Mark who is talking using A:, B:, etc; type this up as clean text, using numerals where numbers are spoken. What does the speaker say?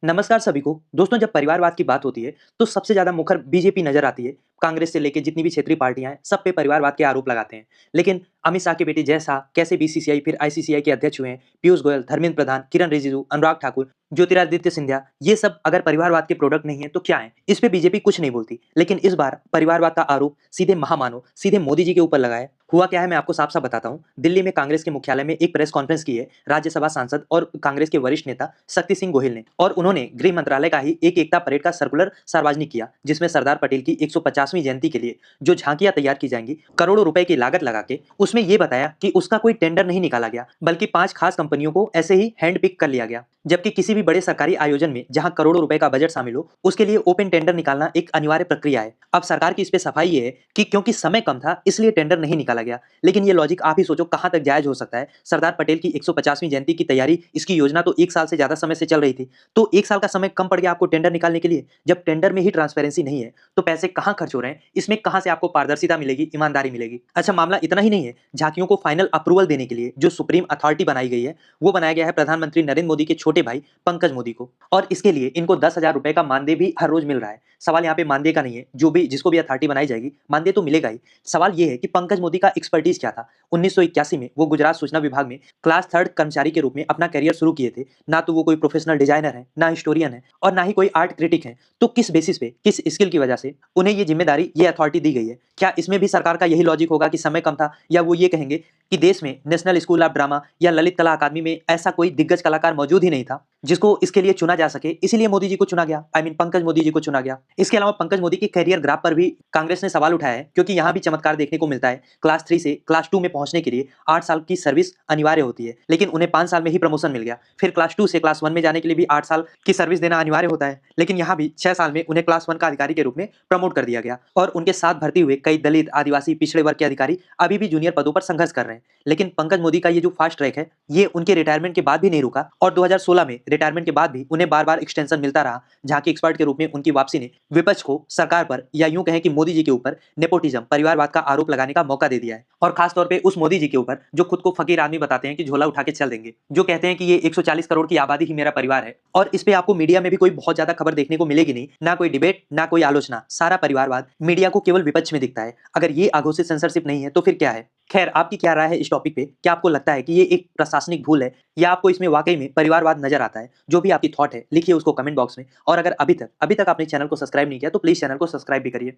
A: नमस्कार सभी को। दोस्तों, जब परिवारवाद की बात होती है तो सबसे ज्यादा मुखर बीजेपी नजर आती है। कांग्रेस से लेके जितनी भी क्षेत्रीय पार्टियां हैं सब पे परिवारवाद के आरोप लगाते हैं। लेकिन अमित शाह के बेटे जय शाह कैसे बीसीसीआई फिर आईसीसीआई के अध्यक्ष हुए हैं, पीयूष गोयल, धर्मेंद्र प्रधान, किरण रिजिजू, अनुराग ठाकुर, ज्योतिरादित्य सिंधिया, ये सब अगर परिवारवाद के प्रोडक्ट नहीं है तो क्या है? इस पे बीजेपी कुछ नहीं बोलती। लेकिन इस बार परिवारवाद का आरोप सीधे महामानव सीधे मोदी जी के ऊपर लगाया है। हुआ क्या है, मैं आपको साफ साफ बताता हूँ। दिल्ली में कांग्रेस के मुख्यालय में एक प्रेस कॉन्फ्रेंस की है राज्यसभा सांसद और कांग्रेस के वरिष्ठ नेता शक्ति सिंह गोहिल ने, और उन्होंने गृह मंत्रालय का ही एक एकता परेड का सर्कुलर सार्वजनिक किया जिसमें सरदार पटेल की 150वीं जयंती के लिए जो झांकियां तैयार की जाएंगी करोड़ों रुपए की लागत लगा के, उसमें यह बताया कि उसका कोई टेंडर नहीं निकाला गया बल्कि 5 खास कंपनियों को ऐसे ही हैंड पिक कर लिया गया। जबकि किसी भी बड़े सरकारी आयोजन में जहां करोड़ों रुपए का बजट शामिल हो उसके लिए ओपन टेंडर निकालना एक अनिवार्य प्रक्रिया है। अब सरकार की इस पे सफाई ये है कि क्योंकि समय कम था इसलिए टेंडर नहीं निकाला गया। लेकिन ये लॉजिक आप ही सोचो कहां तक जायज हो सकता है। सरदार पटेल की 150वीं जयंती की तैयारी, इसकी योजना तो 1 साल से ज्यादा समय से चल रही थी। तो 1 साल का समय कम पड़ गया आपको टेंडर निकालने के लिए। जब टेंडर में ही ट्रांसपेरेंसी नहीं है तो पैसे कहां खर्च हो रहे हैं, इसमें कहां से आपको पारदर्शिता मिलेगी, ईमानदारी मिलेगी। अच्छा, मामला इतना ही नहीं है। झांकियों को फाइनल अप्रूवल देने के लिए जो सुप्रीम अथॉरिटी बनाई गई है वो बनाया गया है प्रधानमंत्री नरेंद्र मोदी के छोटे भाई पंकज मोदी को, और इसके लिए इनको 10,000 रुपए का मानदेय भी हर रोज मिल रहा है। सवाल यहाँ पे मानदेय का नहीं है, जो भी जिसको भी अथॉरिटी बनाई जाएगी मानदेय तो मिलेगा ही। सवाल ये है कि पंकज मोदी का एक्सपर्टीज क्या था। 1981 में वो गुजरात सूचना विभाग में क्लास 3rd कर्मचारी के रूप में अपना करियर शुरू किए थे। ना तो वो कोई प्रोफेशनल डिजाइनर है, ना हिस्टोरियन है, और ना ही कोई आर्ट क्रिटिक है। तो किस बेसिस पे, किस स्किल की वजह से उन्हें ये जिम्मेदारी, ये अथॉरिटी दी गई है? क्या इसमें भी सरकार का यही लॉजिक होगा कि समय कम था, या वो ये कहेंगे कि देश में नेशनल स्कूल ऑफ ड्रामा या ललित कला अकादमी में ऐसा कोई दिग्गज कलाकार मौजूद ही नहीं था जिसको इसके लिए चुना जा सके, इसीलिए मोदी जी को चुना गया, आई मीन पंकज मोदी जी को चुना गया। इसके अलावा पंकज मोदी के करियर ग्राफ पर भी कांग्रेस ने सवाल उठाया है, क्योंकि यहाँ भी चमत्कार देखने को मिलता है। क्लास 3 से क्लास 2 में पहुंचने के लिए 8 साल की सर्विस अनिवार्य होती है, लेकिन उन्हें 5 साल में ही प्रमोशन मिल गया। फिर क्लास 2 से क्लास 1 में जाने के लिए भी 8 साल की सर्विस देना अनिवार्य होता है, लेकिन यहाँ भी 6 साल में उन्हें क्लास 1 का अधिकारी के रूप में प्रमोट कर दिया गया। और उनके साथ भर्ती हुए कई दलित, आदिवासी, पिछड़े वर्ग के अधिकारी अभी भी जूनियर पदों पर संघर्ष कर रहे हैं। लेकिन पंकज मोदी का ये जो फास्ट ट्रैक है ये उनके रिटायरमेंट के बाद भी नहीं रुका, और 2016 में रिटायरमेंट के बाद भी उन्हें बार बार एक्सटेंशन मिलता रहा। झांकी एक्सपर्ट के रूप में उनकी वापसी ने विपक्ष को सरकार पर, या यूं कहें कि मोदी जी के ऊपर नेपोटिज्म, परिवारवाद का आरोप लगाने का मौका दे दिया है। और खास तौर पे उस मोदी जी के ऊपर जो खुद को फकीर आदमी बताते हैं कि झोला उठा के चल देंगे, जो कहते हैं कि ये 140 करोड़ की आबादी ही मेरा परिवार है। और इस पे आपको मीडिया में भी कोई बहुत ज्यादा खबर देखने को मिलेगी नहीं, ना कोई डिबेट, ना कोई आलोचना। सारा परिवारवाद मीडिया को केवल विपक्ष में दिखता है। अगर ये अघोषित सेंसरशिप नहीं है तो फिर क्या है? खैर, आपकी क्या राय है इस टॉपिक पे? क्या आपको लगता है कि ये एक प्रशासनिक भूल है, या आपको इसमें वाकई में परिवारवाद नजर आता है? जो भी आपकी थॉट है लिखिए उसको कमेंट बॉक्स में। और अगर अभी तक आपने चैनल को सब्सक्राइब नहीं किया तो प्लीज चैनल को सब्सक्राइब भी करिए।